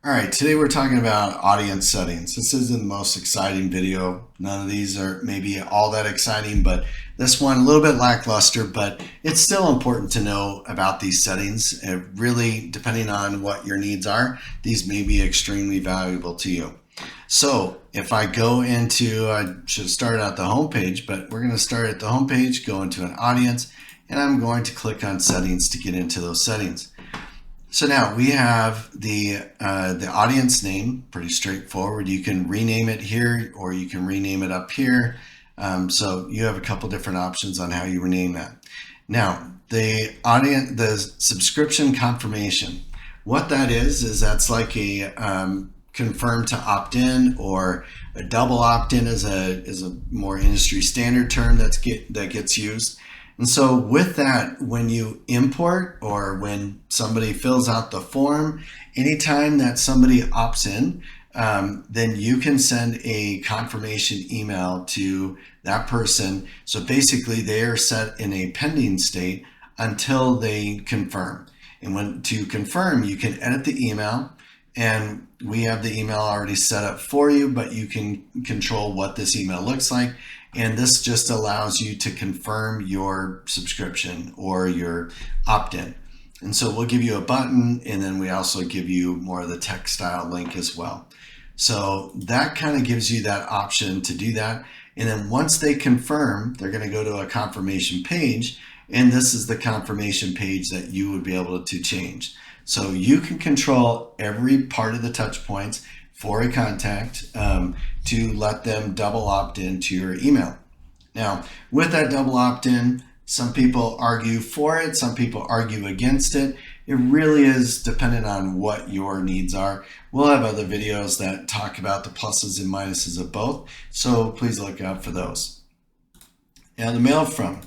All right, today we're talking about audience settings. This isn't the most exciting video. None of these are maybe all that exciting, but this one a little bit lackluster, but it's still important to know about these settings. Really, depending on what your needs are, these may be extremely valuable to you. So if I go into, I should have started at the home page, but we're going to start at the home page, go into an audience, and I'm going to click on settings to get into those settings. So now we have the audience name, pretty straightforward. You can rename it here or you can rename it up here. So you have a couple different options on how you rename that. Now the subscription confirmation, what that is that's like a confirm to opt in, or a double opt in is a more industry standard term that gets used. And so with that, when you import or when somebody fills out the form, anytime that somebody opts in, then you can send a confirmation email to that person. So basically they are set in a pending state until they confirm. And when to confirm, you can edit the email, and we have the email already set up for you, but you can control what this email looks like. And this just allows you to confirm your subscription or your opt-in. And so we'll give you a button, and then we also give you more of the text style link as well. So that kind of gives you that option to do that. And then once they confirm, they're going to go to a confirmation page, and this is the confirmation page that you would be able to change. So you can control every part of the touch points for a contact to let them double opt in to your email. Now, with that double opt-in, some people argue for it, some people argue against it. It really is dependent on what your needs are. We'll have other videos that talk about the pluses and minuses of both, so please look out for those. Now, the mail from,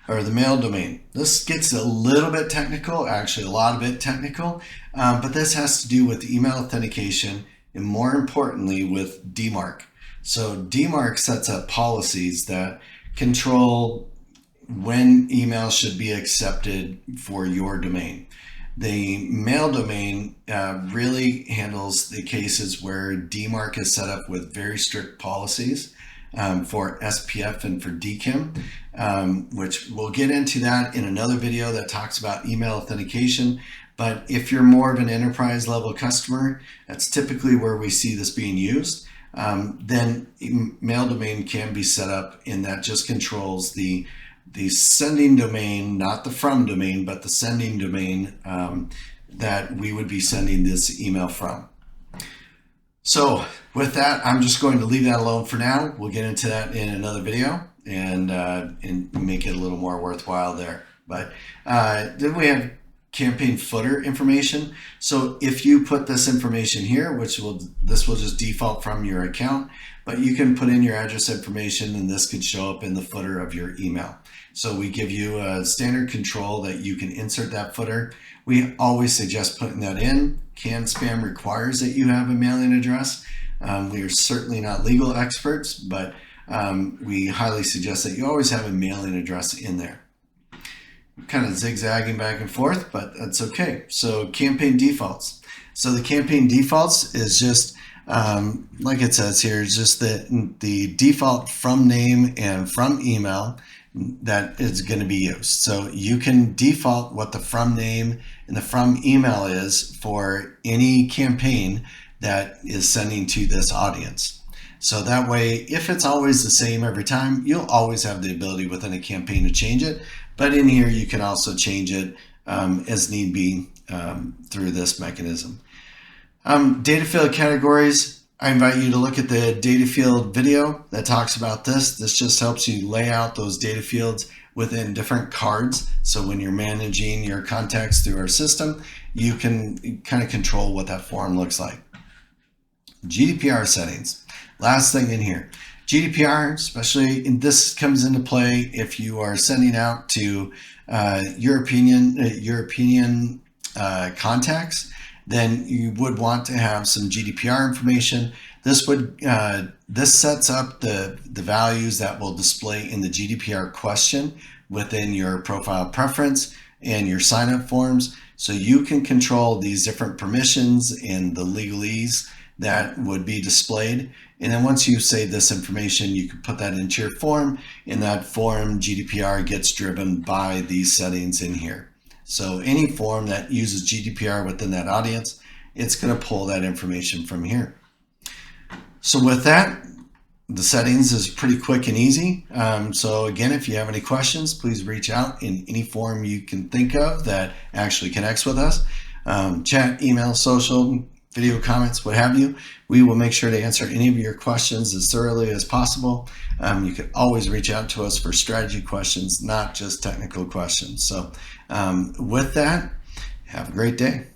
or the mail domain. This gets a little bit technical, actually a lot of it technical, but this has to do with email authentication, and more importantly with DMARC. So DMARC sets up policies that control when email should be accepted for your domain. The mail domain really handles the cases where DMARC is set up with very strict policies for SPF and for DKIM, which we'll get into that in another video that talks about email authentication. But if you're more of an enterprise level customer, that's typically where we see this being used. Then mail domain can be set up, and that just controls the sending domain, not the from domain, but the sending domain that we would be sending this email from. So with that, I'm just going to leave that alone for now. We'll get into that in another video and make it a little more worthwhile there. But then we have campaign footer information. So if you put this information here, this will just default from your account, but you can put in your address information, and this could show up in the footer of your email. So we give you a standard control that you can insert that footer. We always suggest putting that in. CAN-SPAM requires that you have a mailing address. We are certainly not legal experts, but we highly suggest that you always have a mailing address in there. Kind of zigzagging back and forth, but that's okay. So campaign defaults. So the campaign defaults is just, like it says here, is just the default from name and from email that is going to be used. So you can default what the from name and the from email is for any campaign that is sending to this audience. So that way, if it's always the same every time, you'll always have the ability within a campaign to change it. But in here, you can also change it as need be through this mechanism. Data field categories. I invite you to look at the data field video that talks about this. This just helps you lay out those data fields within different cards. So when you're managing your contacts through our system, you can kind of control what that form looks like. GDPR settings. Last thing in here. GDPR, especially, and this comes into play if you are sending out to European contacts, then you would want to have some GDPR information. This sets up the values that will display in the GDPR question within your profile preference and your sign-up forms. So you can control these different permissions and the legalese that would be displayed. And then once you save this information, you can put that into your form. In that form, GDPR gets driven by these settings in here. So any form that uses GDPR within that audience, it's going to pull that information from here. So with that, the settings is pretty quick and easy. So again, if you have any questions, please reach out in any form you can think of that actually connects with us. Chat, email, social, video comments, what have you. We will make sure to answer any of your questions as thoroughly as possible. You can always reach out to us for strategy questions, not just technical questions. So with that, have a great day.